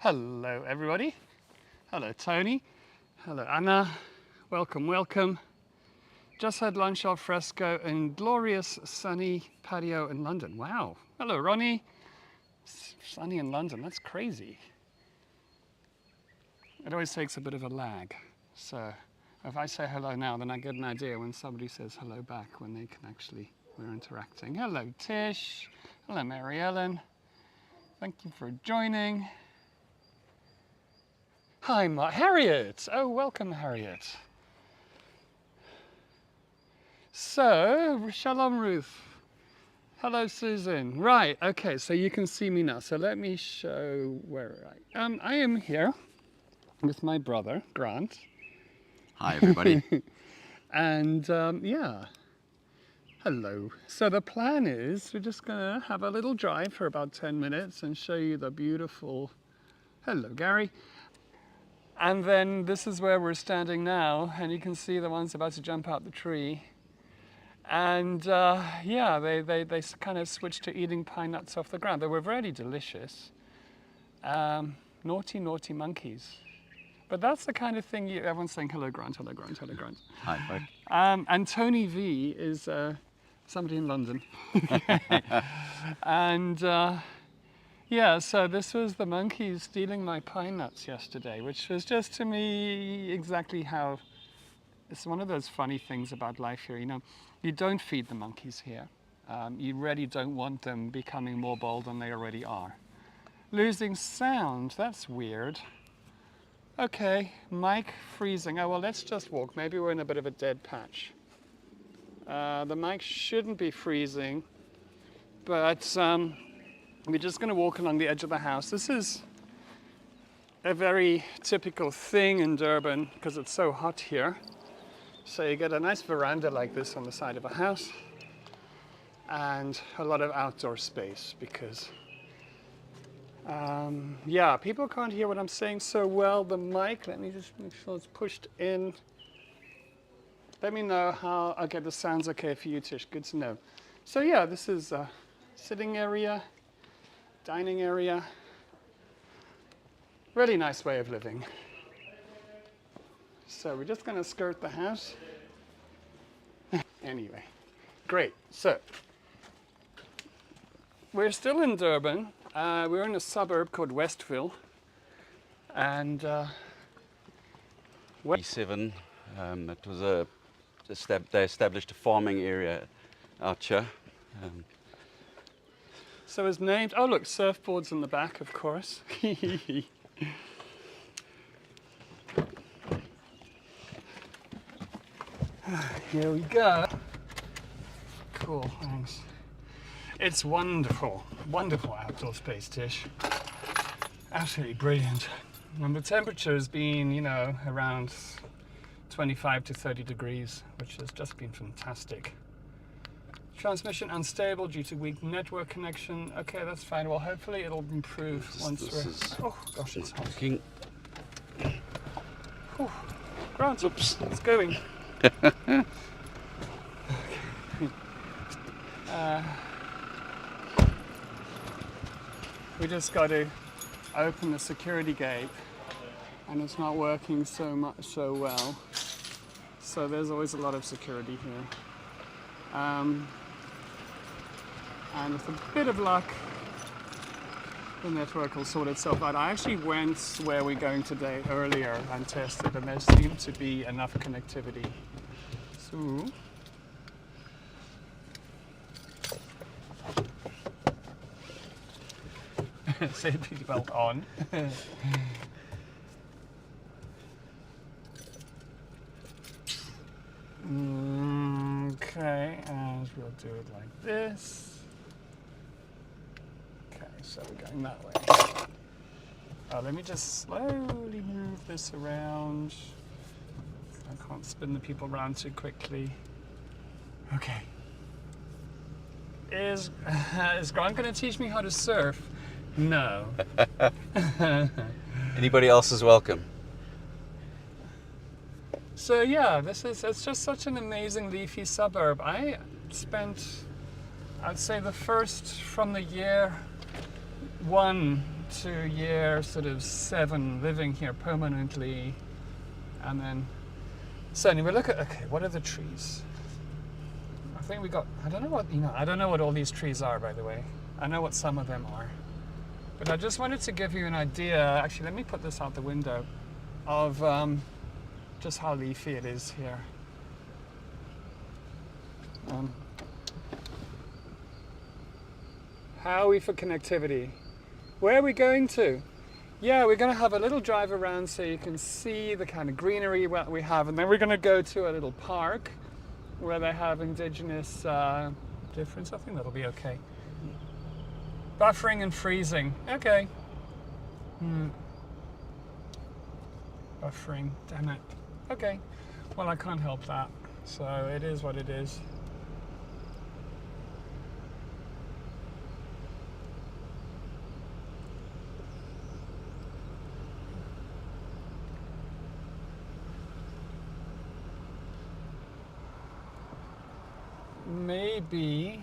Hello everybody. Hello Tony. Hello Anna. Welcome, welcome. Just had lunch al fresco in glorious sunny patio in London. Wow. Hello Ronnie. Sunny in London, that's crazy. It always takes a bit of a lag. So if I say hello now, then I get an idea when somebody says hello back, when they can actually, we're interacting. Hello Tish. Hello Mary Ellen. Thank you for joining. Hi Harriet. Oh, welcome Harriet. So, Shalom Ruth. Hello Susan. Right, okay, so you can see me now. So let me show where I am here with my brother, Grant. Hi everybody. And yeah, hello. So the plan is we're just gonna have a little drive for about 10 minutes and show you the beautiful, hello Gary. And then this is where we're standing now, and you can see the ones about to jump out the tree. And yeah, they kind of switched to eating pine nuts off the ground. They were really delicious. Naughty, naughty monkeys. But that's the kind of thing everyone's saying, hello Grant, hello Grant, hello Grant. Hi, bud. And Tony V is somebody in London. And yeah, so this was the monkeys stealing my pine nuts yesterday, which was just to me exactly how, it's one of those funny things about life here, you know, you don't feed the monkeys here. You really don't want them becoming more bold than they already are. Losing sound, that's weird. Okay, mic freezing. Oh, well, let's just walk. Maybe we're in a bit of a dead patch. The mic shouldn't be freezing, but we're just going to walk along the edge of the house. This is a very typical thing in Durban because it's so hot here. So you get a nice veranda like this on the side of a house and a lot of outdoor space because yeah, people can't hear what I'm saying so well. The mic, let me just make sure it's pushed in. Let me know how, okay, the sound's okay for you, Tish, good to know. So yeah, this is a sitting area, dining area. Really nice way of living. So we're just going to skirt the house. Anyway, great. So we're still in Durban. We're in a suburb called Westville. And 7. It was they established a farming area out here. So it's named, oh look, surfboards in the back, of course. Here we go. Cool, thanks. It's wonderful, wonderful outdoor space, Tish. Absolutely brilliant. And the temperature has been, you know, around 25 to 30 degrees, which has just been fantastic. Transmission unstable due to weak network connection. Okay, that's fine. Well, hopefully it'll improve once we're... Oh, gosh, it's hot. Oh, Grant, oops, it's going. We just got to open the security gate, and it's not working so well. So there's always a lot of security here. And with a bit of luck, the network will sort itself out. I actually went where we're going today earlier and tested, and there seemed to be enough connectivity. So, safety belt on. Okay, and we'll do it like this. Okay, so we're going that way. Let me just slowly move this around. I can't spin the people around too quickly. Okay. Is Grant going to teach me how to surf? No. Anybody else is welcome. So yeah, it's just such an amazing leafy suburb. I spent, I'd say the first from the year 1 up to year sort of 7 living here permanently, and then so anyway, look at, okay, what are the trees? I think we got, I don't know what all these trees are, by the way. I know what some of them are, but I just wanted to give you an idea. Actually, let me put this out the window of just how leafy it is here. How are we for connectivity? Where are we going to? Yeah, we're going to have a little drive around so you can see the kind of greenery what we have, and then we're going to go to a little park where they have indigenous difference. I think that'll be okay. Buffering and freezing. Okay. Buffering. Damn it. Okay. Well, I can't help that. So it is what it is. Maybe,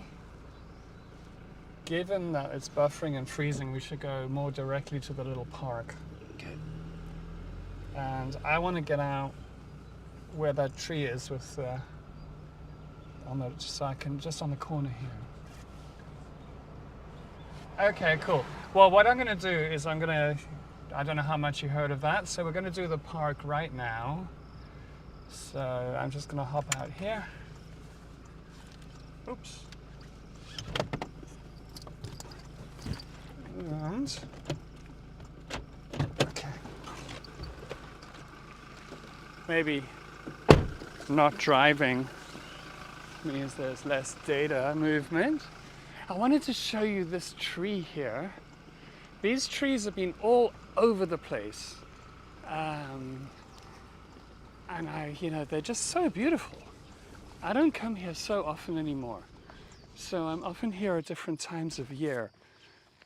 given that it's buffering and freezing, we should go more directly to the little park. Okay. And I want to get out where that tree is with so I can just on the corner here. Okay, cool. Well, what I'm going to do is I don't know how much you heard of that, so we're going to do the park right now. So I'm just going to hop out here. Oops. And okay. Maybe not driving means there's less data movement. I wanted to show you this tree here. These trees have been all over the place. And they're just so beautiful. I don't come here so often anymore. So I'm often here at different times of year.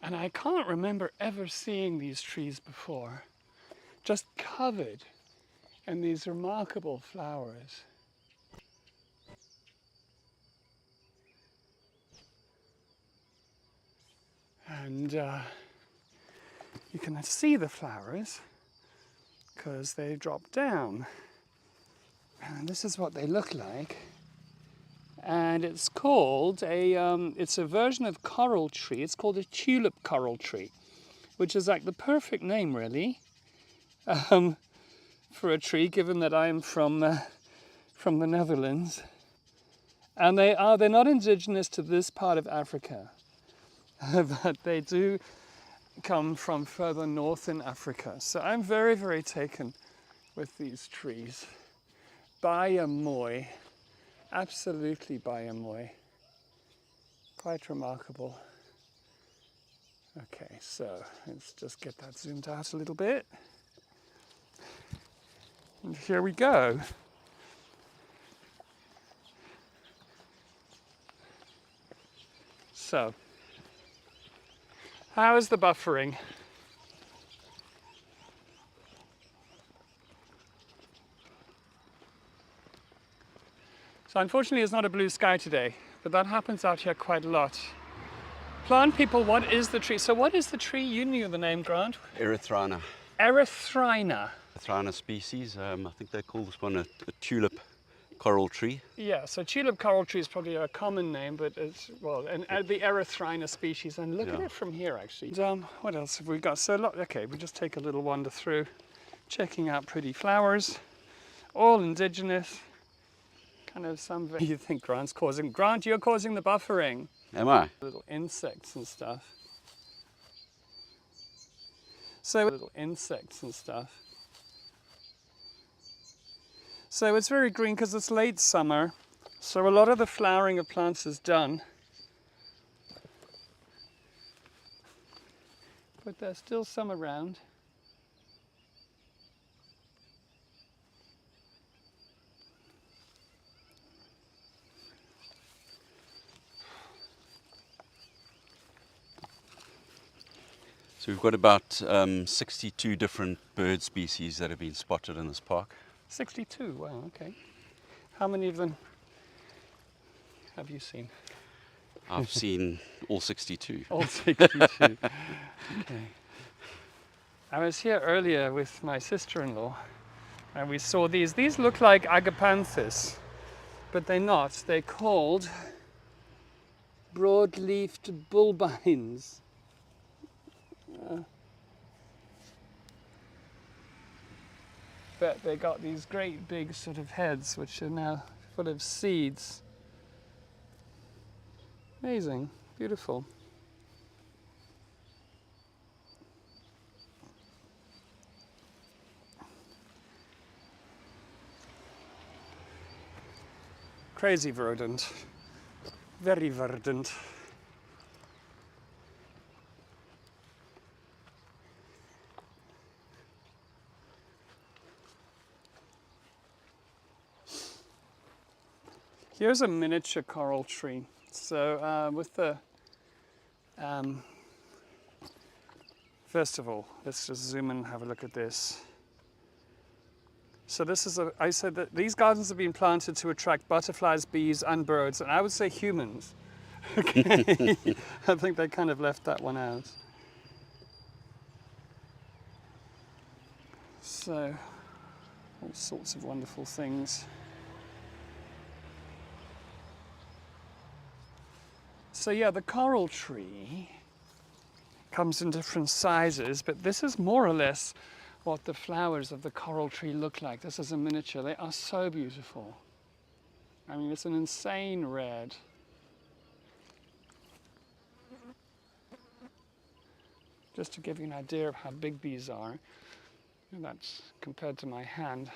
And I can't remember ever seeing these trees before. Just covered in these remarkable flowers. And you can see the flowers because they drop down. And this is what they look like. And it's called it's a version of coral tree. It's called a tulip coral tree, which is like the perfect name, really, for a tree, given that I'm from the Netherlands. And they're not indigenous to this part of Africa, but they do come from further north in Africa. So I'm very, very taken with these trees. Bayamoy. Absolutely Bayamoy. Quite remarkable. Okay, so let's just get that zoomed out a little bit. And here we go. So, how is the buffering? So unfortunately it's not a blue sky today, but that happens out here quite a lot. Plant people, what is the tree? So what is the tree? You knew the name, Grant. Erythrina. Erythrina. Erythrina species. I think they call this one a tulip coral tree. Yeah, so tulip coral tree is probably a common name, but it's, well, and the Erythrina species. And look at it from here, actually. What else have we got? So, okay, we just take a little wander through, checking out pretty flowers, all indigenous. Kind of some. You think Grant's causing? Grant, you're causing the buffering. Am I? Little insects and stuff. So little insects and stuff. So it's very green because it's late summer. So a lot of the flowering of plants is done. But there's still some around. So we've got about 62 different bird species that have been spotted in this park. 62, wow, okay. How many of them have you seen? I've seen all 62. All 62. Okay. I was here earlier with my sister-in-law and we saw these. These look like agapanthus, but they're not. They're called broad-leafed bulbines. But they got these great big sort of heads which are now full of seeds. Amazing, beautiful. Crazy verdant, very verdant. Here's a miniature coral tree. So with the, first of all, let's just zoom in and have a look at this. So this is I said that these gardens have been planted to attract butterflies, bees and birds, and I would say humans. Okay, I think they kind of left that one out. So, all sorts of wonderful things. So yeah, the coral tree comes in different sizes, but this is more or less what the flowers of the coral tree look like. This is a miniature. They are so beautiful. I mean, it's an insane red. Just to give you an idea of how big these are, and that's compared to my hand.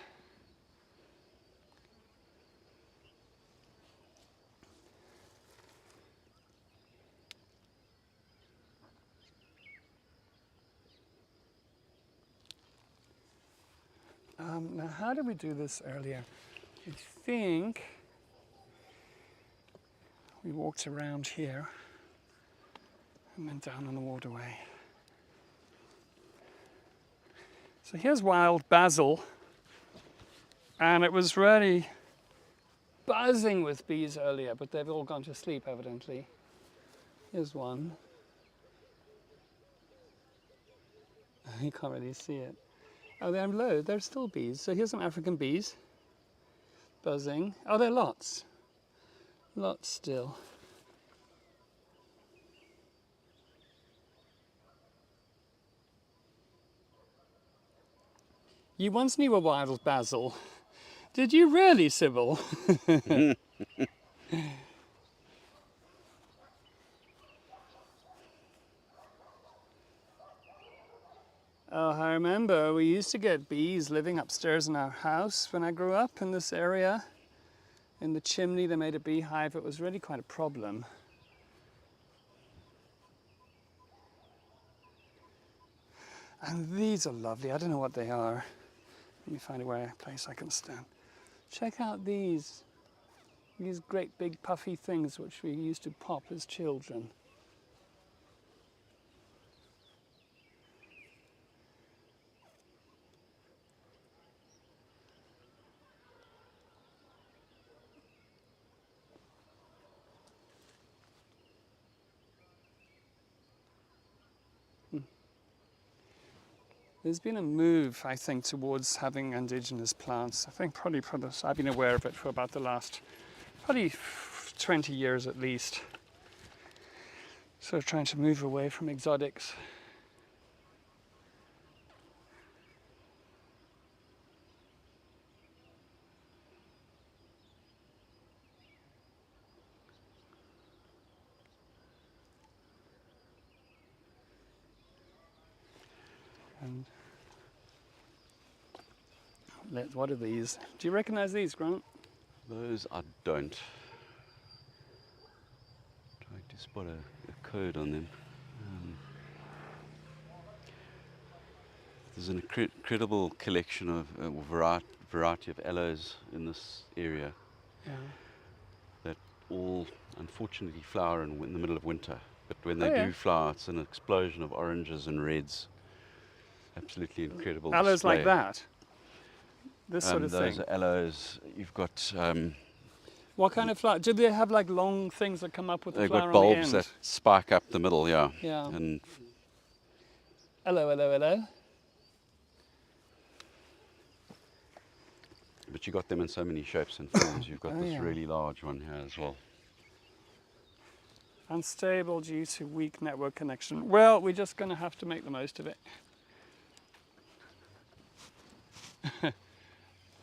Now, how did we do this earlier? I think we walked around here and then down on the waterway. So here's wild basil, and it was really buzzing with bees earlier, but they've all gone to sleep evidently. Here's one. You can't really see it. Oh, they're low. There's still bees. So here's some African bees buzzing. Oh, there are lots. Lots still. You once knew a wild basil. Did you really, Sybil? Oh, I remember we used to get bees living upstairs in our house when I grew up in this area. In the chimney they made a beehive. It was really quite a problem. And these are lovely. I don't know what they are. Let me find a place I can stand. Check out these great big puffy things which we used to pop as children. There's been a move, I think, towards having indigenous plants. I think probably for this, I've been aware of it for about the last, probably 20 years at least. Sort of trying to move away from exotics. And what are these? Do you recognize these, Grant? Those I don't. Trying to spot a code on them. There's an incredible collection of variety of aloes in this area. Yeah. That all unfortunately flower in the middle of winter. But when they yeah. do flower, it's an explosion of oranges and reds. Absolutely incredible Aloes display. like that? This sort of those thing? are aloes. You've got... what kind of flower? Do they have like long things that come up with the they've flower got on the bulbs end? that spike up the middle, yeah. Yeah. And Hello, hello, hello. But you got them in so many shapes and forms. You've got Oh, this yeah. really large one here as well. Unstable due to weak network connection. Well, we're just going to have to make the most of it.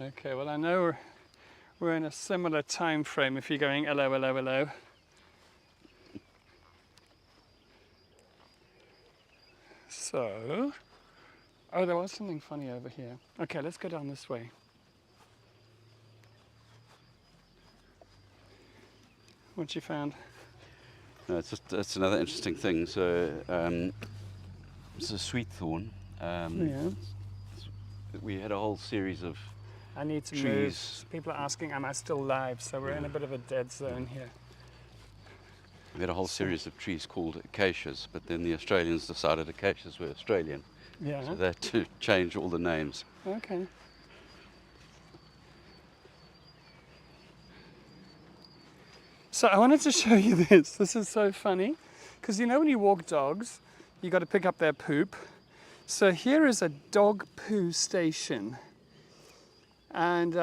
Okay, well I know we're in a similar time frame if you're going hello, hello, hello. So, oh, there was something funny over here. Okay, let's go down this way. What you found? No, it's another interesting thing. So it's a sweet thorn. Yeah. We had a whole series of I need to trees. move. People are asking, am I still live? So we're in a bit of a dead zone here. We had a whole series of trees called acacias, but then the Australians decided acacias were Australian, Yeah. so they had to change all the names. Okay. So I wanted to show you this. This is so funny, because you know when you walk dogs, you got to pick up their poop. So here is a dog poo station, and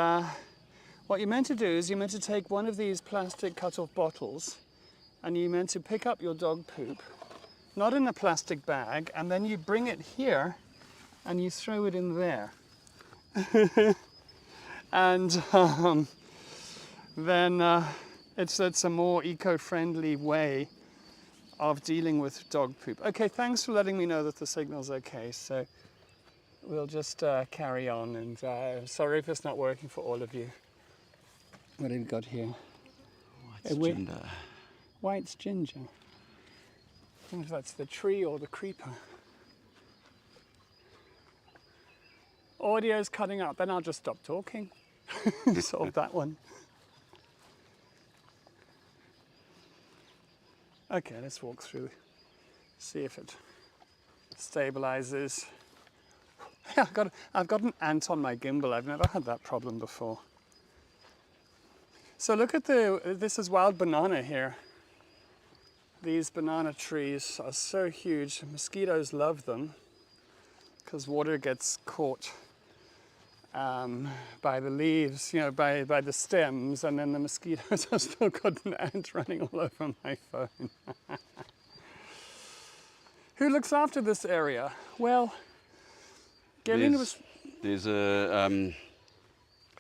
what you're meant to do is you're meant to take one of these plastic cut-off bottles, and you're meant to pick up your dog poop, not in a plastic bag, and then you bring it here, and you throw it in there. And then it's a more eco-friendly way of dealing with dog poop. Okay, thanks for letting me know that the signal's okay. So we'll just carry on, and sorry if it's not working for all of you. What have we got here? White's ginger. I don't know if that's the tree or the creeper. Audio's cutting out, then I'll just stop talking. Solve that one. Okay, let's walk through, see if it stabilizes. I've got an ant on my gimbal. I've never had that problem before. So look at this is wild banana here. These banana trees are so huge. Mosquitoes love them because water gets caught by the leaves, you know, by the stems, and then the mosquitoes. I've still got an ant running all over my phone. Who looks after this area? Well, there's a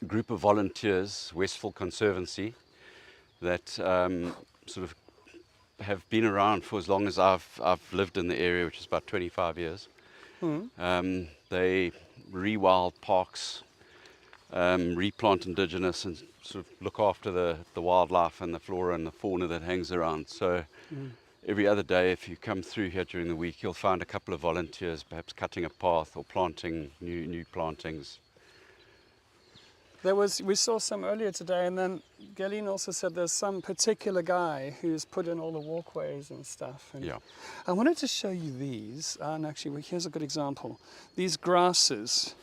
group of volunteers, Westville Conservancy, that sort of have been around for as long as I've lived in the area, which is about 25 years. They rewild parks, replant indigenous, and sort of look after the wildlife and the flora and the fauna that hangs around. So every other day, if you come through here during the week, you'll find a couple of volunteers perhaps cutting a path or planting new plantings. We saw some earlier today, and then Gillian also said there's some particular guy who's put in all the walkways and stuff. And Yeah. I wanted to show you these, and actually here's a good example. These grasses.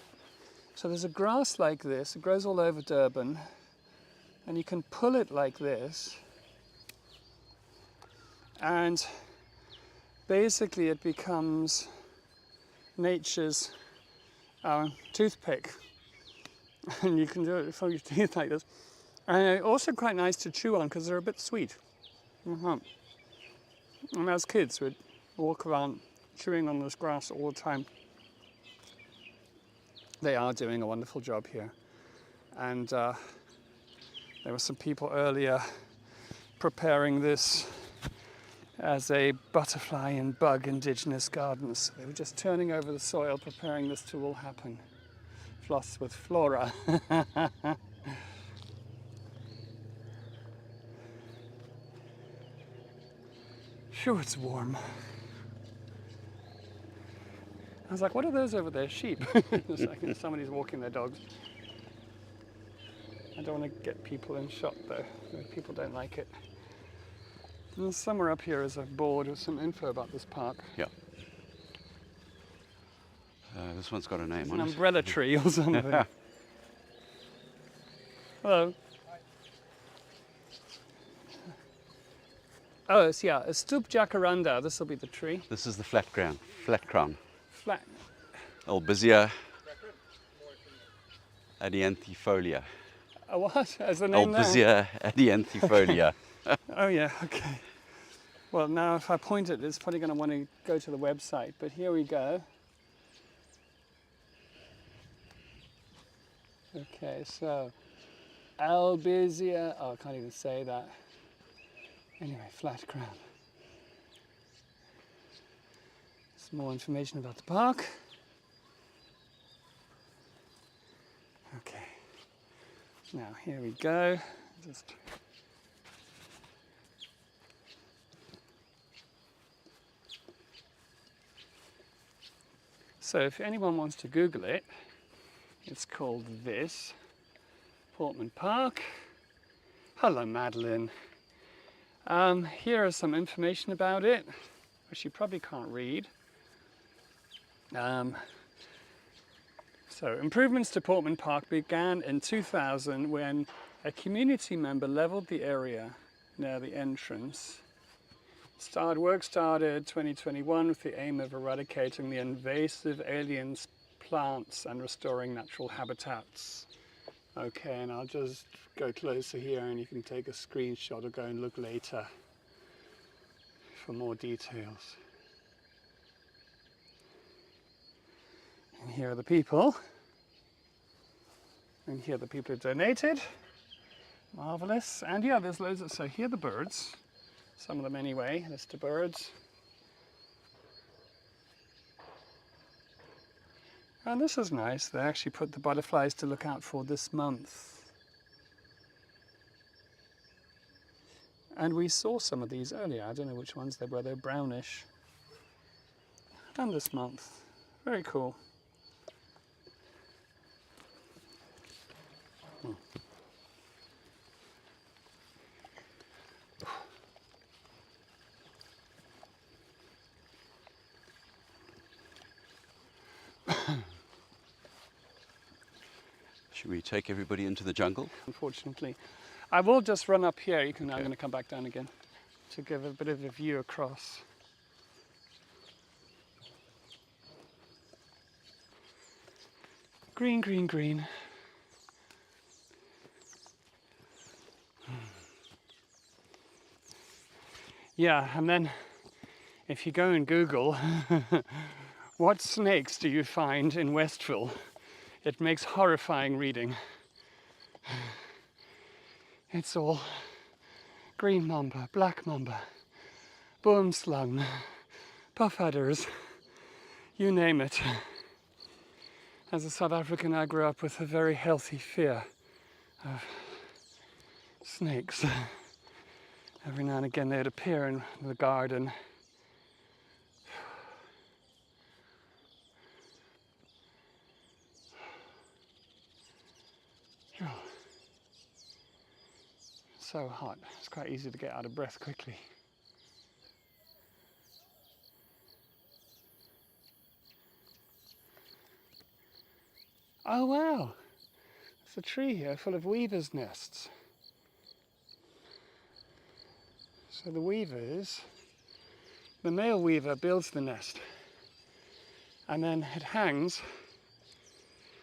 So there's a grass like this, it grows all over Durban, and you can pull it like this, and basically it becomes nature's toothpick. And you can do it for your teeth like this. And they're also quite nice to chew on because they're a bit sweet. And as kids, we'd walk around chewing on this grass all the time. They are doing a wonderful job here. And there were some people earlier preparing this as a butterfly and bug indigenous gardens. They were just turning over the soil, preparing this to all happen. Floss with Flora. Phew, it's warm. I was like, what are those over there? Sheep. It's like somebody's walking their dogs. I don't want to get people in shot though. People don't like it. And somewhere up here is a board with some info about this park. Yeah. This one's got a name on An it. umbrella tree or something. Hello. Oh, it's a stoop jacaranda. This will be the tree. This is the flat crown. Flat crown. Flat. Albizia adianthifolia. A what? As the name there? Albizia adianthifolia. Oh yeah, okay. Well, now if I point it, it's probably going to want to go to the website, but here we go. Okay, so Albizia, oh, I can't even say that. Anyway, flat crown. Some more information about the park. Okay, now here we go. Just so if anyone wants to Google it, it's called this, Portman Park. Hello, Madeline. Here is some information about it, which you probably can't read. So improvements to Portman Park began in 2000 when a community member leveled the area near the entrance. Work started 2021 with the aim of eradicating the invasive alien plants and restoring natural habitats. Okay, and I'll just go closer here and you can take a screenshot or go and look later for more details. And here are the people. And here are the people who donated. Marvelous. And yeah, there's loads of, so here are the birds. Some of them anyway, list of birds. And this is nice. They actually put the butterflies to look out for this month. And we saw some of these earlier. I don't know which ones they were. They're brownish. And this month. Very cool. Should we take everybody into the jungle? Unfortunately. I will just run up here. I'm going to come back down again to give a bit of a view across. Green, green, green. Yeah, and then if you go and Google, what snakes do you find in Westville? It makes horrifying reading. It's all green mamba, black mamba, boomslang, puff adders, you name it. As a South African, I grew up with a very healthy fear of snakes. Every now and again they'd appear in the garden. So hot, it's quite easy to get out of breath quickly. Oh wow, there's a tree here full of weavers' nests. So the weavers, the male weaver builds the nest and then it hangs,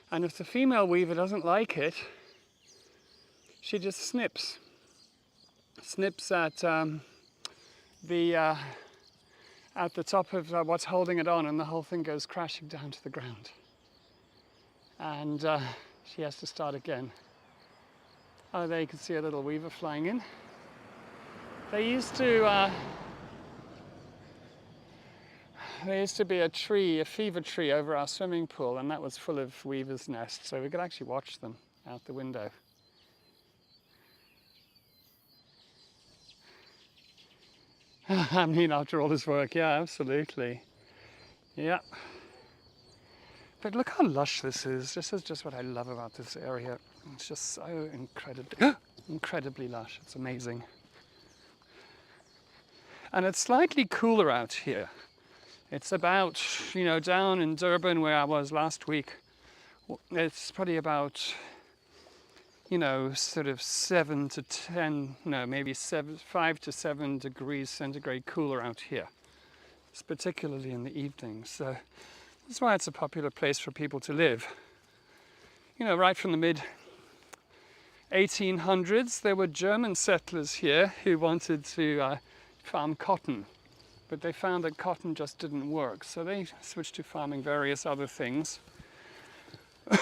and if the female weaver doesn't like it, she just snips at the top of what's holding it on, and the whole thing goes crashing down to the ground. And she has to start again. Oh, there you can see a little weaver flying in. There used to be a tree, a fever tree over our swimming pool, and that was full of weavers' nests, so we could actually watch them out the window. I mean, after all this work, yeah, absolutely. Yeah. But look how lush this is. This is just what I love about this area. It's just so incredibly lush. It's amazing. And it's slightly cooler out here. It's about, down in Durban where I was last week, it's probably about, sort of 7 to 10, no, maybe 5 to 7 degrees centigrade cooler out here. It's particularly in the evenings. So that's why it's a popular place for people to live. you know, right from the mid 1800s, there were German settlers here who wanted to farm cotton, but they found that cotton just didn't work, so they switched to farming various other things.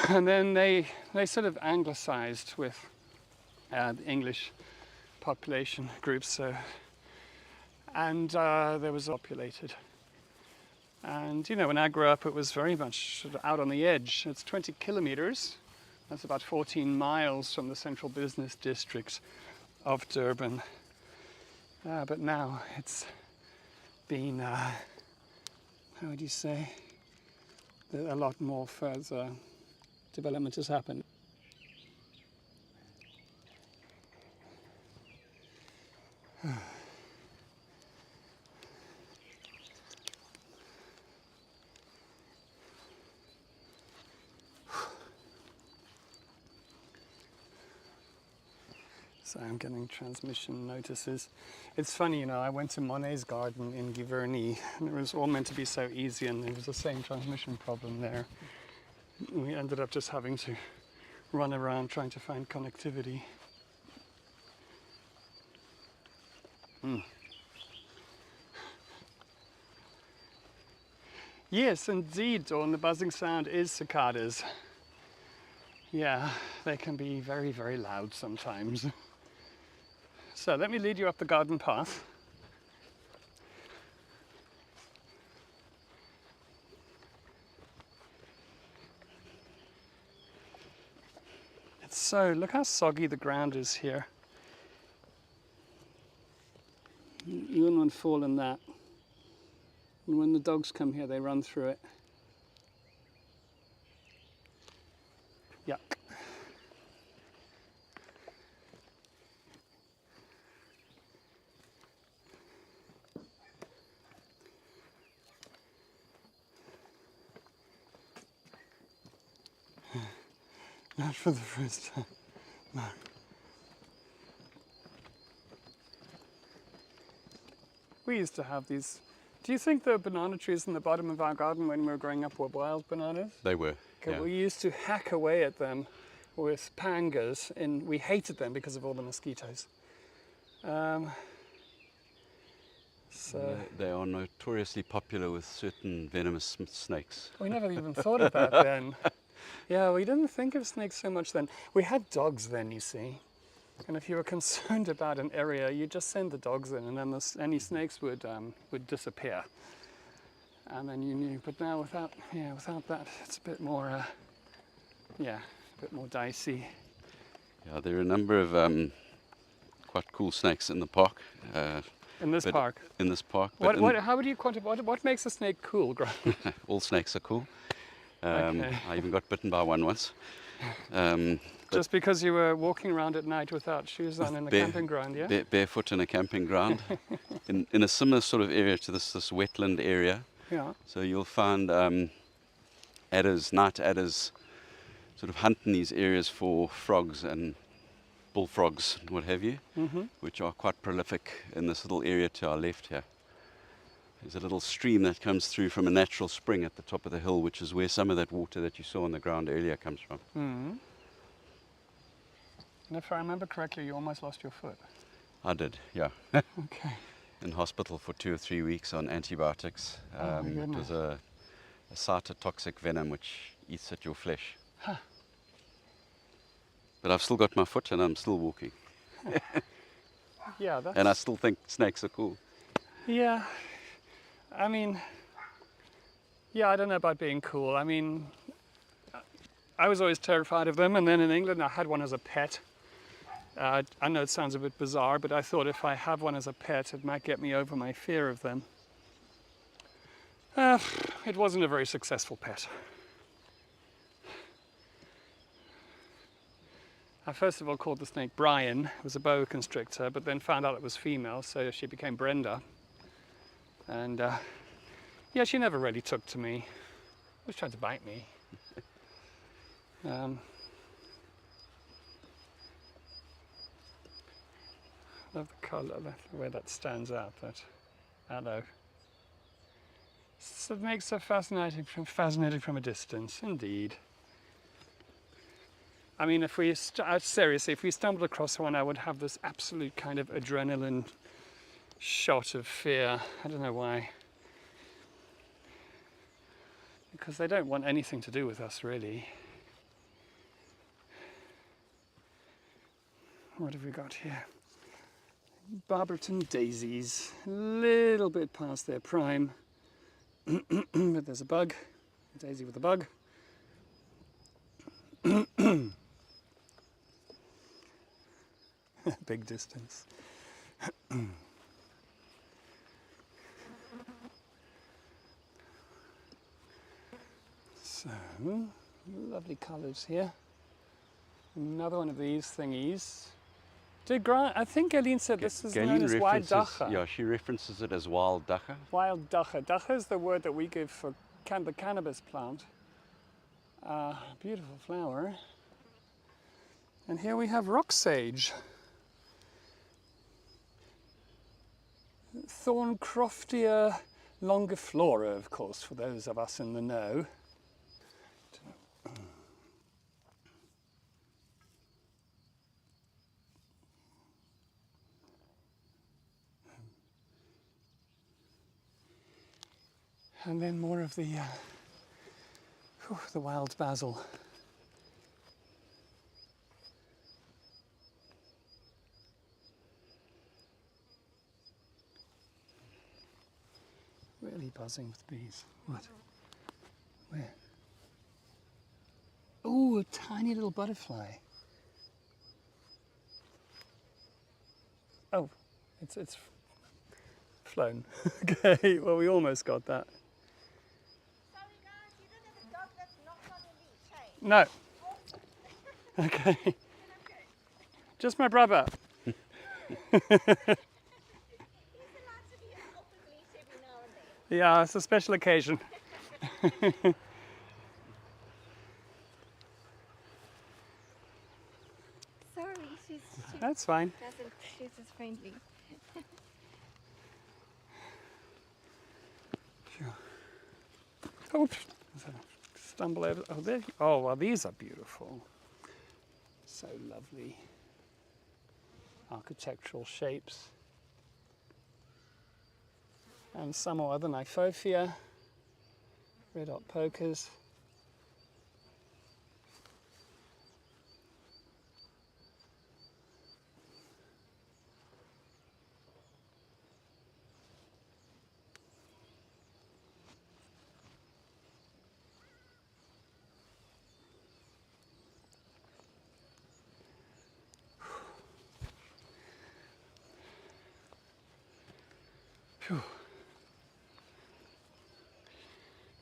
And then they sort of anglicized with the English population groups, and there was populated. And you know, when I grew up, it was very much sort of out on the edge. It's 20 kilometers. That's about 14 miles from the central business district of Durban. But now it's been, how would you say, a lot more further development has happened. So I'm getting transmission notices. It's funny, you know, I went to Monet's garden in Giverny and it was all meant to be so easy, and there was the same transmission problem there. We ended up just having to run around trying to find connectivity. Yes, indeed, Dawn, the buzzing sound is cicadas. Yeah, they can be very, very loud sometimes. So let me lead you up the garden path. So look how soggy the ground is here. You wouldn't want to fall in that. And when the dogs come here, they run through it. Yuck. Not for the first time. No. We used to have these. Do you think the banana trees in the bottom of our garden when we were growing up were wild bananas? They were. Yeah. We used to hack away at them with pangas, and we hated them because of all the mosquitoes. They are notoriously popular with certain venomous snakes. We never even thought of that then. Yeah, we didn't think of snakes so much then. We had dogs then, you see. And if you were concerned about an area, you just send the dogs in, and then any snakes would disappear. And then you knew. But now without that, it's a bit more, a bit more dicey. Yeah, there are a number of quite cool snakes in the park. In this park? In this park. How would you quantify, what makes a snake cool, Grant? All snakes are cool. Okay. I even got bitten by one once. Just because you were walking around at night without shoes on in a camping ground, yeah? Barefoot in a camping ground, in a similar sort of area to this wetland area. Yeah. So you'll find adders, night adders, sort of hunt in these areas for frogs and bullfrogs and what have you, which are quite prolific in this little area to our left here. There's a little stream that comes through from a natural spring at the top of the hill, which is where some of that water that you saw on the ground earlier comes from. And if I remember correctly, you almost lost your foot. I did, yeah. Okay. In hospital for 2 or 3 weeks on antibiotics. Oh my it goodness. was a cytotoxic venom which eats at your flesh. Huh. But I've still got my foot and I'm still walking. Yeah, that's... And I still think snakes are cool. Yeah. I mean, yeah, I don't know about being cool. I mean, I was always terrified of them, and then in England I had one as a pet. I know it sounds a bit bizarre, but I thought if I have one as a pet, it might get me over my fear of them. It wasn't a very successful pet. I first of all called the snake Brian. It was a boa constrictor, but then found out it was female, so she became Brenda. And yeah, she never really took to me. Always tried to bite me. Love the colour, the way that stands out. That aloe. So it makes her fascinating from a distance, indeed. I mean, if we seriously, if we stumbled across one, I would have this absolute kind of adrenaline shot of fear. I don't know why. Because they don't want anything to do with us, really. What have we got here? Barberton daisies, a little bit past their prime, but there's a bug, a daisy with a bug. Big distance. So, lovely colours here. Another one of these thingies. I think Aileen said this is known as wild dacha. Yeah, she references it as wild dacha. Wild dacha. Dacha is the word that we give for the cannabis plant. Beautiful flower. And here we have rock sage. Thorncroftia longiflora, of course, for those of us in the know. And then more of the wild basil. Really buzzing with bees. What? Where? Oh, a tiny little butterfly. Oh, it's flown. Okay, well, we almost got that. Sorry guys, you don't have a dog that's not on a leash, hey? No. Okay. Just my brother. He's allowed to be off the leash every now and then. Yeah, it's a special occasion. Sorry, she That's fine. doesn't, she's just friendly. Oops. Stumble over. Oh, there. Oh, well, these are beautiful. So lovely. Architectural shapes. And some more other Nyphophia. Red hot pokers. Phew.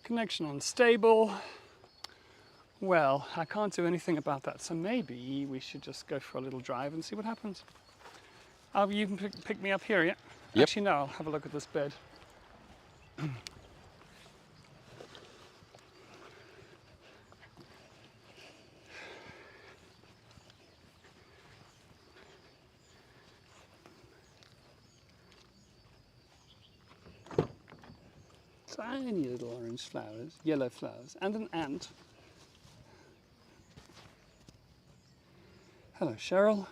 Connection unstable. Well, I can't do anything about that, so maybe we should just go for a little drive and see what happens. Oh, you can pick me up here, yeah? Yep. Actually, no, I'll have a look at this bed. Tiny little orange flowers, yellow flowers, and an ant. Hello, Cheryl.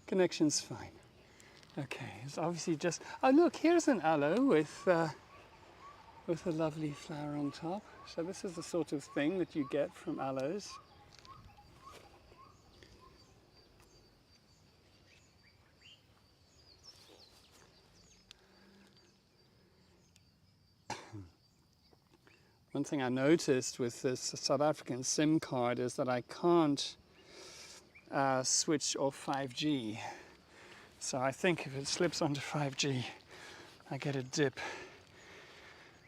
Connection's fine. Okay, it's obviously just. Oh, look, here's an aloe with a lovely flower on top. So this is the sort of thing that you get from aloes. One thing I noticed with this South African SIM card is that I can't switch off 5G. So I think if it slips onto 5G, I get a dip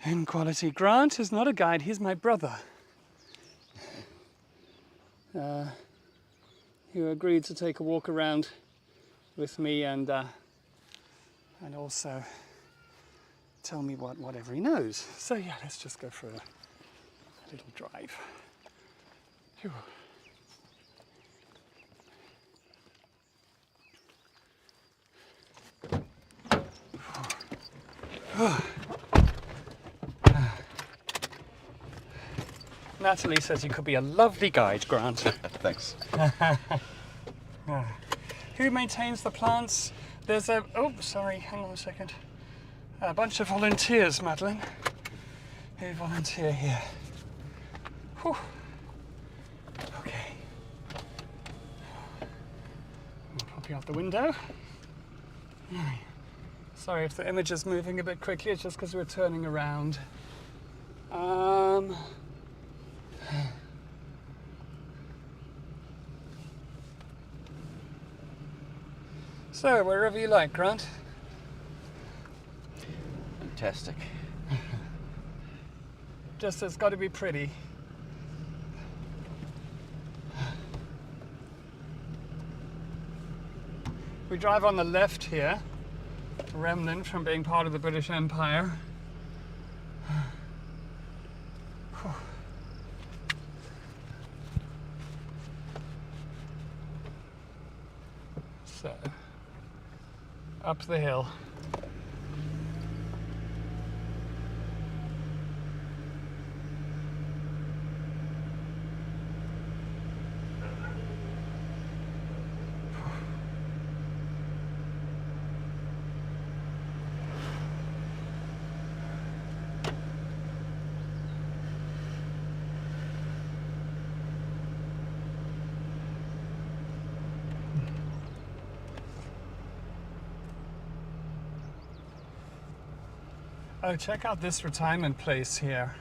in quality. Grant is not a guide, he's my brother. Who agreed to take a walk around with me and also tell me whatever he knows. So yeah, let's just go for a little drive. Phew. Natalie says you could be a lovely guide, Grant. Thanks. Who maintains the plants? There's a... Oh, sorry, hang on a second. A bunch of volunteers, Madeline, who volunteer here. Whew. Okay. I'll pop you out the window. Sorry if the image is moving a bit quickly, it's just because we're turning around. So, wherever you like, Grant. Fantastic. Just it's got to be pretty. We drive on the left here, a remnant from being part of the British Empire. So, up the hill. Oh, check out this retirement place here.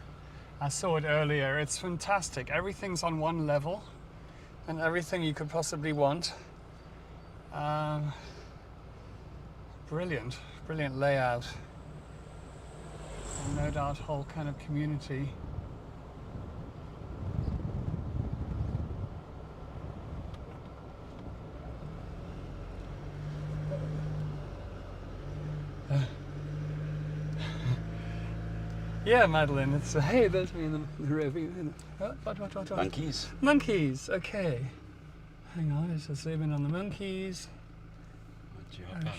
I saw it earlier. It's fantastic. Everything's on one level and everything you could possibly want. Brilliant, brilliant layout. And no doubt whole kind of community. Yeah, Madeline, it's hey, there's me in the review. What? Monkeys. Monkeys, okay. Hang on, let's just zoom in on the monkeys. Oh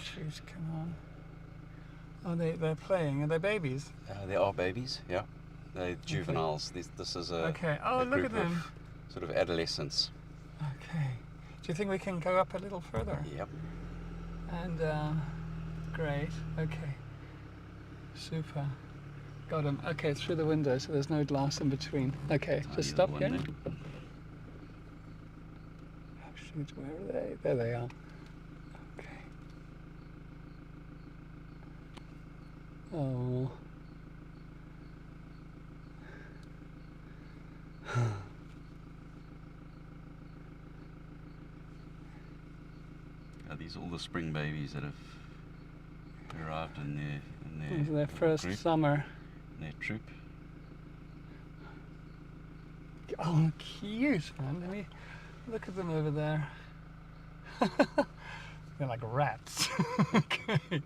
shoot, come on. Oh, they're playing. Are they babies? They are babies, yeah. They're juveniles. This is a, okay. Oh, a look group at them. of sort of adolescents. Okay. Do you think we can go up a little further? Yep. And, great. Okay. Super. Got them. Okay, through the window, so there's no glass in between. Okay, just stop here. Oh shoot, where are they? There they are. Okay. Oh. Are these all the spring babies that have arrived in Their first group, summer. their troop? Oh, cute, man. Let me look at them over there. They're like rats. Okay.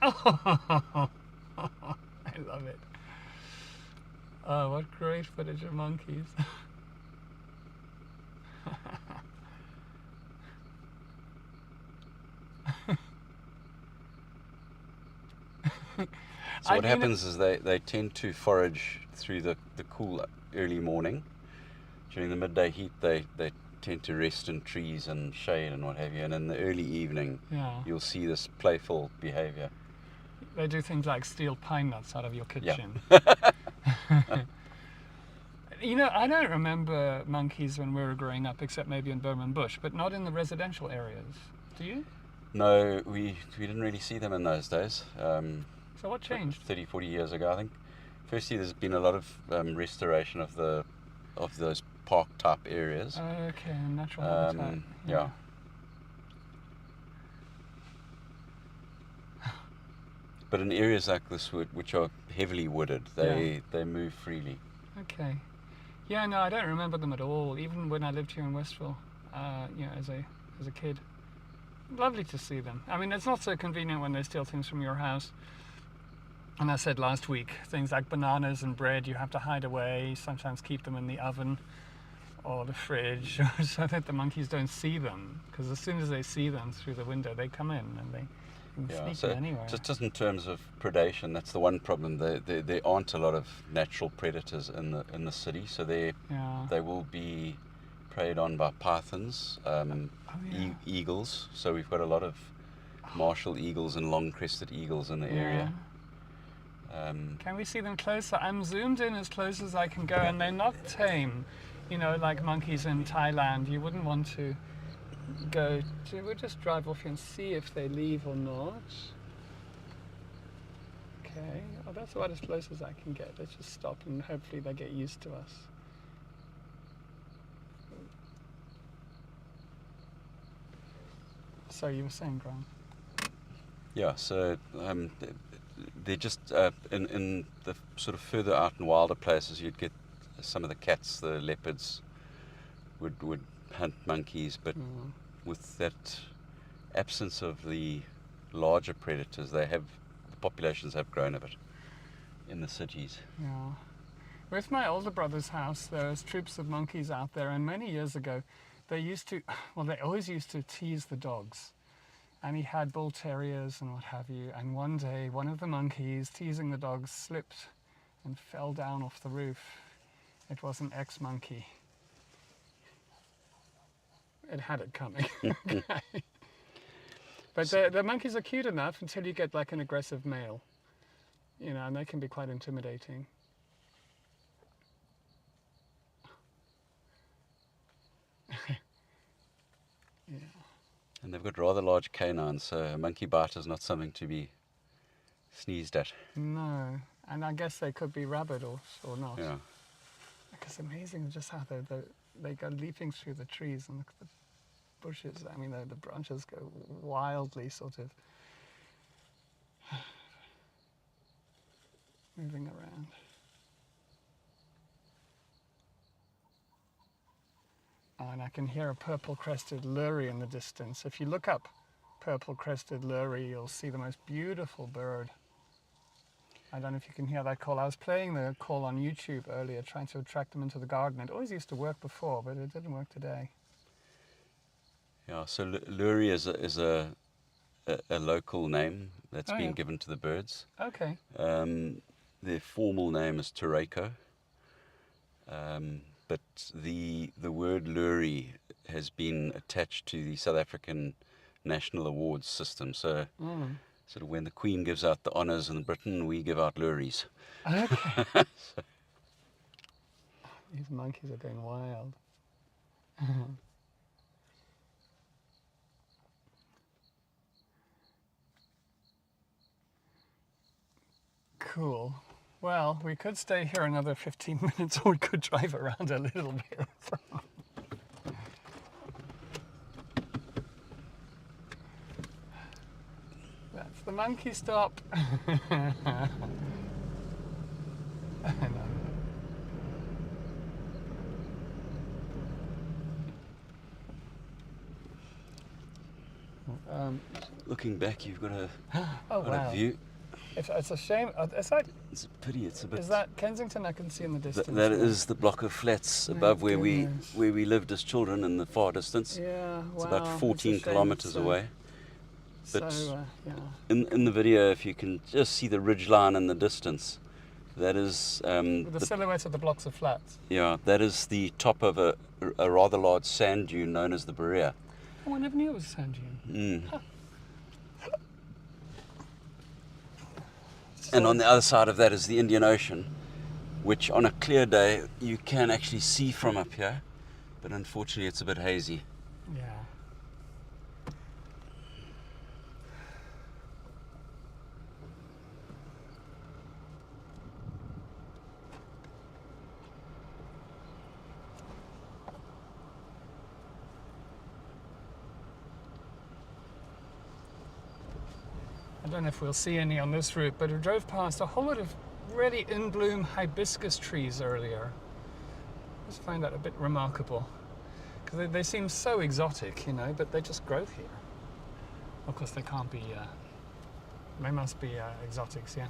Oh, I love it. Oh, what great footage of monkeys. So what happens is they tend to forage through the cool early morning. During the midday heat, they tend to rest in trees and shade and what have you. And in the early evening, you'll see this playful behavior. They do things like steal pine nuts out of your kitchen. Yeah. You know, I don't remember monkeys when we were growing up, except maybe in Burman Bush, but not in the residential areas. Do you? No, we didn't really see them in those days. So what changed? 30, 40 years ago, I think. Firstly, there's been a lot of restoration of those park type areas. Okay, natural habitat. Yeah. But in areas like this, which are heavily wooded, they move freely. Okay. Yeah, no, I don't remember them at all. Even when I lived here in Westville, as a kid. Lovely to see them. I mean, it's not so convenient when they steal things from your house. And I said last week, things like bananas and bread, you have to hide away, sometimes keep them in the oven or the fridge so that the monkeys don't see them. Because as soon as they see them through the window, they come in and they and Yeah, sneaky so anyway. just in terms of predation, that's the one problem. There aren't a lot of natural predators in the city, so they will be preyed on by pythons, eagles. So we've got a lot of martial eagles and long-crested eagles in the area. Can we see them closer? I'm zoomed in as close as I can go, and they're not tame. You know, like monkeys in Thailand. You wouldn't want to go to. We'll just drive off here and see if they leave or not. Okay. Oh, that's about as close as I can get. Let's just stop and hopefully they get used to us. So you were saying, Grant? Yeah, so they're just in the sort of further out and wilder places, you'd get some of the cats, the leopards would hunt monkeys, but with that absence of the larger predators, the populations have grown a bit in the cities. Yeah. With my older brother's house, there was troops of monkeys out there, and many years ago, they always used to tease the dogs. And he had bull terriers and what have you, and one day, one of the monkeys teasing the dogs slipped and fell down off the roof. It was an ex-monkey. It had it coming. Okay. But the monkeys are cute enough until you get like an aggressive male, you know, and they can be quite intimidating. Yeah. And they've got rather large canines, so a monkey bite is not something to be sneezed at. No, and I guess they could be rabid or not. Yeah. It's amazing just how they go leaping through the trees and look at the bushes. I mean, the branches go wildly sort of moving around. Oh, and I can hear a purple-crested lory in the distance. If you look up purple-crested lory, you'll see the most beautiful bird. I don't know if you can hear that call. I was playing the call on YouTube earlier, trying to attract them into the garden. It always used to work before, but it didn't work today. Yeah, so lory is a local name that's been given to the birds. Okay. Their formal name is Tureko, but the word lory has been attached to the South African National Awards system. So sort of when the Queen gives out the honours in Britain, we give out lories. Okay. These monkeys are going wild. Cool. Well, we could stay here another 15 minutes or we could drive around a little bit. That's the monkey stop. Looking back, you've got a wow. view. It's a shame. It's a pity. It's a bit. Is that Kensington? I can see in the distance. That is the block of flats above where we lived as children in the far distance. Yeah, it's about 14 kilometers away. But yeah. in the video, if you can just see the ridge line in the distance, that is with the silhouette of the blocks of flats. Yeah, that is the top of a rather large sand dune known as the Berea. Oh, I never knew it was a sand dune. Huh. And on the other side of that is the Indian Ocean, which on a clear day you can actually see from up here, but unfortunately it's a bit hazy. Yeah. I don't know if we'll see any on this route, but we drove past a whole lot of really in bloom hibiscus trees earlier. I just find that a bit remarkable because they seem so exotic, you know, but they just grow here. Of course, they can't be. They must be exotics, yeah.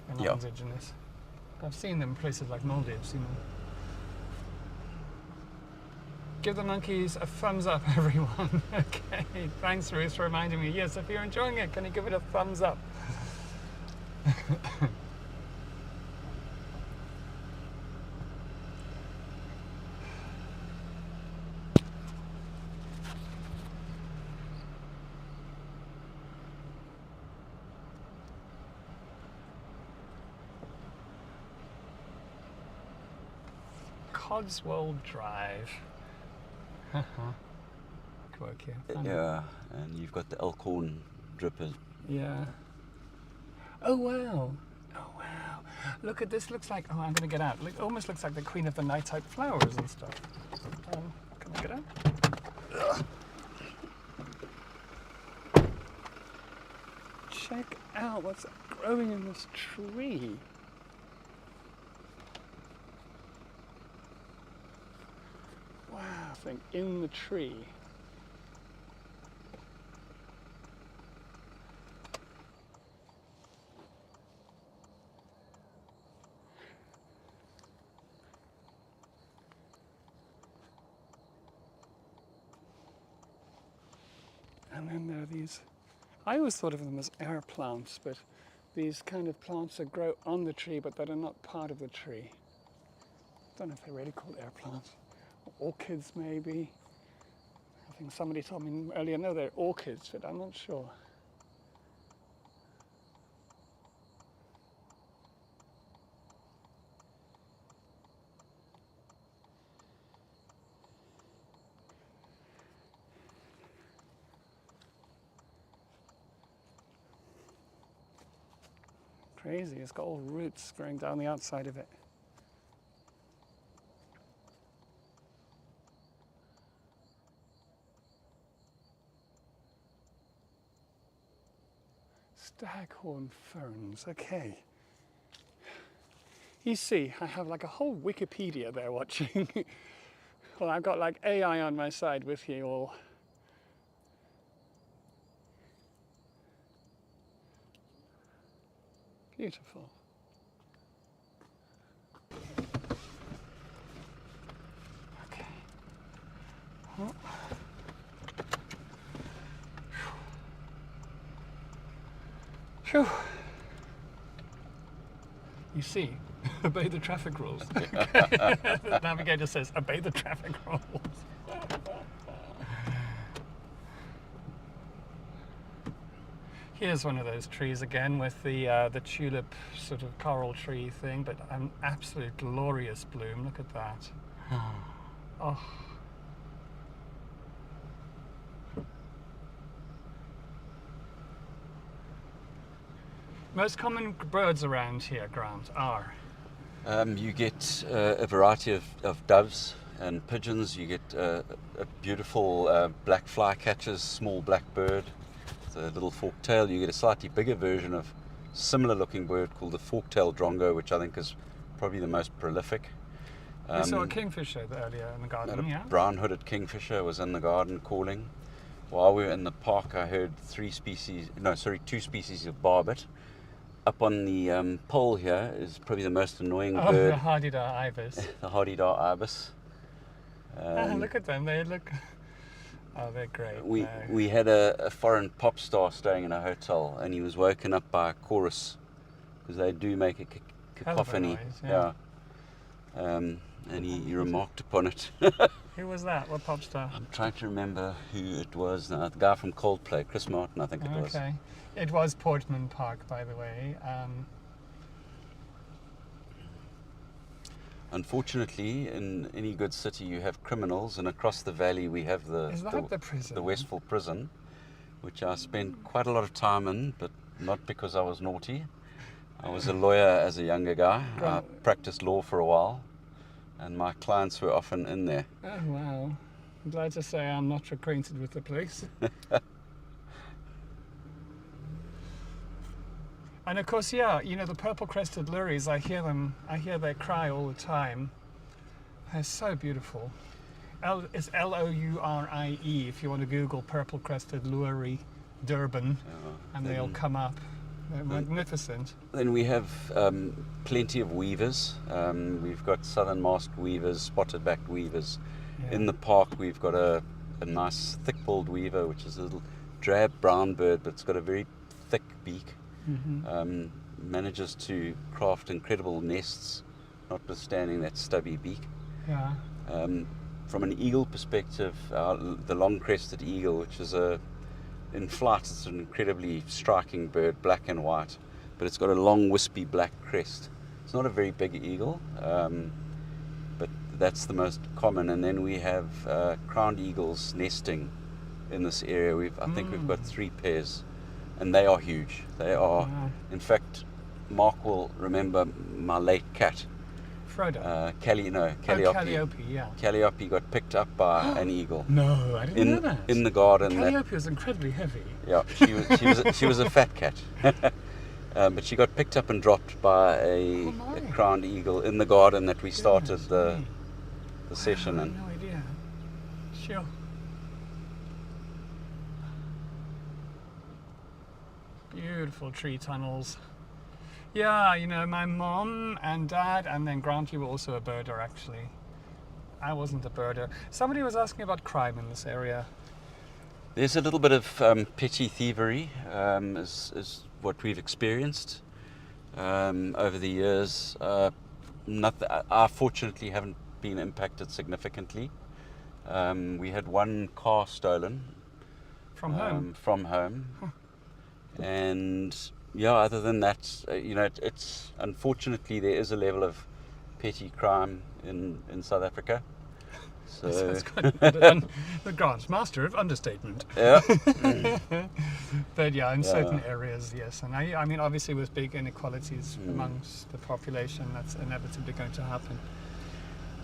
They're not indigenous. I've seen them in places like Maldives, you know. Give the monkeys a thumbs up, everyone. Okay, thanks Ruth for reminding me. Yes, if you're enjoying it, can you give it a thumbs up? Codswell Drive. Good work here. Yeah, and you've got the Elkhorn drippers. Yeah. Oh wow. Oh wow. Look at this. Looks like. Oh, I'm gonna get out. It almost looks like the Queen of the Night type flowers and stuff. Can I get out? Ugh. Check out what's growing in this tree. Wow, thing in the tree. And then there are these, I always thought of them as air plants, but these kind of plants that grow on the tree but that are not part of the tree. I don't know if they're really called air plants. Orchids maybe. I think somebody told me earlier, no, they're orchids, but I'm not sure. Crazy, it's got all roots growing down the outside of it. Staghorn ferns, okay. You see, I have like a whole Wikipedia there watching. Well, I've got like AI on my side with you all. Beautiful. Okay. Oh. Phew. You see, obey the traffic rules. The navigator says, obey the traffic rules. Here's one of those trees again with the tulip sort of coral tree thing, but an absolute glorious bloom. Look at that. Oh. Most common birds around here, Grant, are? You get a variety of doves and pigeons. You get a beautiful black flycatcher's small black bird, the little forktail. You get a slightly bigger version of similar looking bird called the forktail drongo, which I think is probably the most prolific. I saw a kingfisher earlier in the garden, yeah? Brown-hooded kingfisher was in the garden calling. While we were in the park, I heard two species of barbet. Up on the pole here is probably the most annoying bird. The hardy-dar ibis. The hardy-dar ibis. Look at them, they look... Oh, they're great. We had a foreign pop star staying in a hotel, and he was woken up by a chorus, because they do make a cacophony. Noise, yeah. And he remarked upon it. Who was that? What pop star? I'm trying to remember who it was now. The guy from Coldplay, Chris Martin, I think it was. Okay. It was Portman Park, by the way. Unfortunately, in any good city you have criminals, and across the valley we have the prison? The Westville prison, which I spent quite a lot of time in, but not because I was naughty. I was a lawyer as a younger guy. I practiced law for a while, and my clients were often in there. Oh wow. I'm glad to say I'm not acquainted with the place. And of course, yeah, you know, the purple-crested lories, I hear their cry all the time. They're so beautiful. It's L-O-U-R-I-E if you want to Google purple-crested lory Durban, and they'll come up. They're magnificent. Then we have plenty of weavers. We've got southern masked weavers, spotted-backed weavers, In the park we've got a nice thick-billed weaver, which is a little drab brown bird, but it's got a very thick beak. Manages to craft incredible nests, notwithstanding that stubby beak. Yeah. From an eagle perspective, the long-crested eagle, which is in flight, it's an incredibly striking bird, black and white, but it's got a long, wispy black crest. It's not a very big eagle, but that's the most common. And then we have crowned eagles nesting in this area. I think we've got 3 pairs, and they are huge. They are, in fact, Mark will remember my late cat. Frodo. Calliope. Calliope, yeah. Calliope got picked up by an eagle. No, I didn't know that. In the garden. Calliope was incredibly heavy. Yeah, she was a fat cat. But she got picked up and dropped by a crowned eagle in the garden that we started the session in. I had no idea. Sure. Beautiful tree tunnels. Yeah, you know, my mom and dad and then Granty were also a birder, actually. I wasn't a birder. Somebody was asking about crime in this area. There's a little bit of petty thievery, is what we've experienced over the years. I fortunately haven't been impacted significantly. We had one car stolen. From home? From home. And yeah, other than that, you know, it's unfortunately there is a level of petty crime in South Africa. So That's quite the Grant's master of understatement. yeah. But yeah, in certain areas, yes. And I mean, obviously with big inequalities amongst the population, that's inevitably going to happen.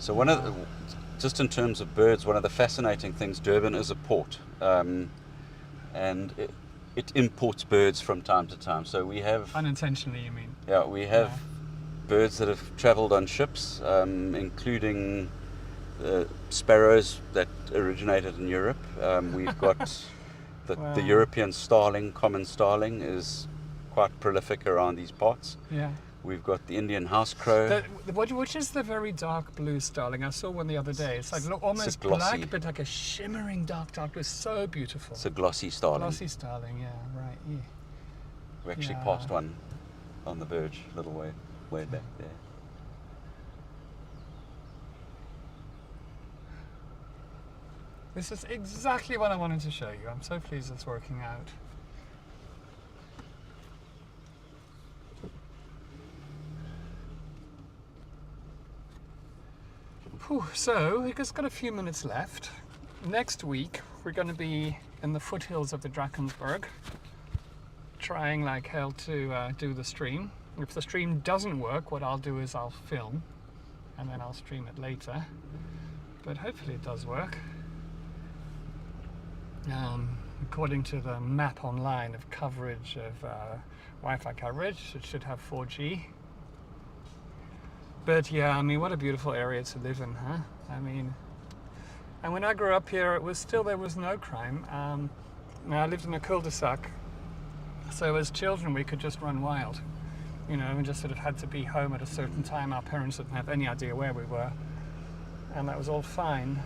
So just in terms of birds, one of the fascinating things, Durban is a port, and it imports birds from time to time. So we have Unintentionally, you mean? Yeah, we have birds that have travelled on ships, including sparrows that originated in Europe. We've got the European starling, common starling, is quite prolific around these parts. Yeah. We've got the Indian house crow. Which is the very dark blue starling? I saw one the other day. It's like almost glossy. black, but like a shimmering dark blue. So beautiful. It's a glossy starling. Glossy starling, yeah, right. Yeah. We actually passed one on the verge a little way back there. This is exactly what I wanted to show you. I'm so pleased it's working out. Whew, so we've just got a few minutes left. Next week we're going to be in the foothills of the Drakensberg, trying like hell to do the stream. If the stream doesn't work, what I'll do is I'll film and then I'll stream it later. But hopefully it does work. According to the map online of coverage of Wi-Fi coverage, it should have 4G. But yeah, I mean, what a beautiful area to live in, huh? I mean, and when I grew up here, there was no crime. I lived in a cul-de-sac, so as children we could just run wild, you know, and just sort of had to be home at a certain time. Our parents didn't have any idea where we were, and that was all fine.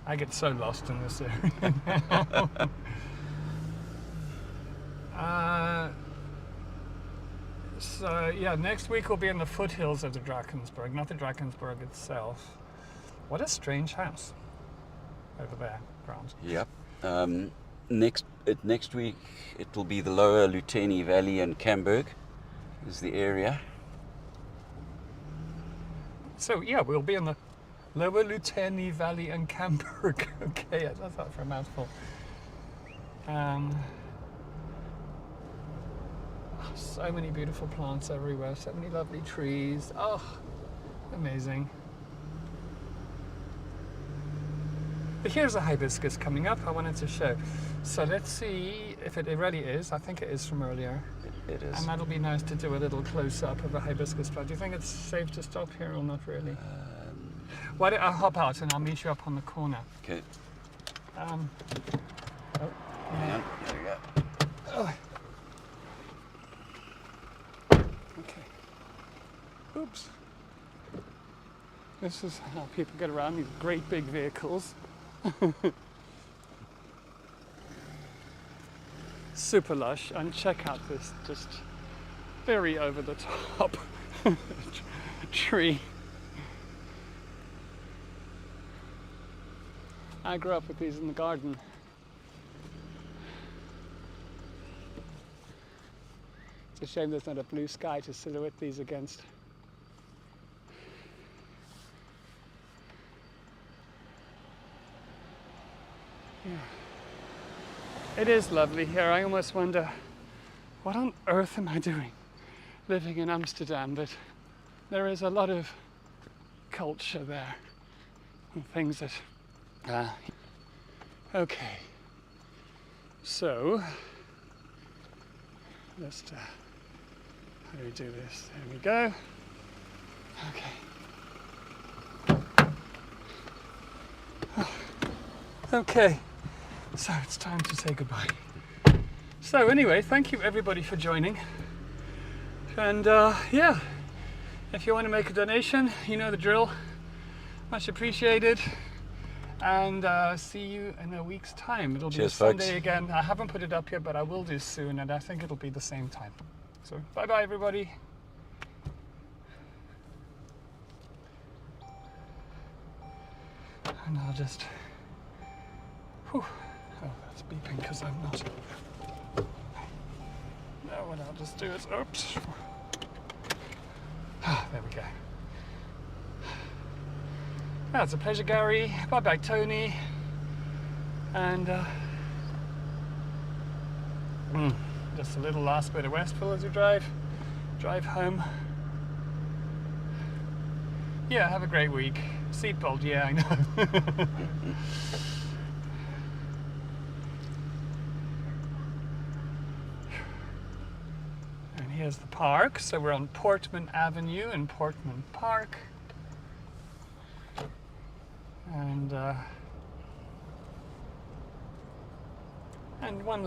I get so lost in this area now. So yeah, next week we'll be in the foothills of the Drakensberg, not the Drakensberg itself. What a strange house over there, Grant. Yep. Next week it will be the lower Luteni Valley and Camberg is the area. So yeah, we'll be in the Lower Luteni Valley and Camberg. Okay, that's that for a mouthful. So many beautiful plants everywhere, so many lovely trees. Oh, amazing. But here's a hibiscus coming up I wanted to show. So let's see if it really is. I think it is from earlier. It is. And that'll be nice to do a little close-up of a hibiscus plant. Do you think it's safe to stop here or not really? Why don't I hop out and I'll meet you up on the corner? Okay. Oh, Hang on. There we go. Oh. Okay. Oops. This is how people get around these great big vehicles. Super lush, and check out this just very over the top tree. I grew up with these in the garden. It's a shame there's not a blue sky to silhouette these against. Yeah. It is lovely here. I almost wonder, what on earth am I doing living in Amsterdam? But there is a lot of culture there and things that... okay. So, just how do we do this? There we go. Okay. Okay. So it's time to say goodbye. So anyway, thank you everybody for joining. And yeah, if you want to make a donation, you know the drill. Much appreciated. And see you in a week's time. It'll be a Sunday again. I haven't put it up yet, but I will do soon, and I think it'll be the same time. So bye bye everybody. And I'll just... whew. Oh, that's beeping because I'm not. Now what I'll just do is, oops. There we go. That's a pleasure, Gary. Bye bye, Tony. And just a little last bit of Westville as we drive home. Yeah, have a great week. Seatbelt, yeah, I know. Here's the park. So we're on Portman Avenue in Portman Park. And one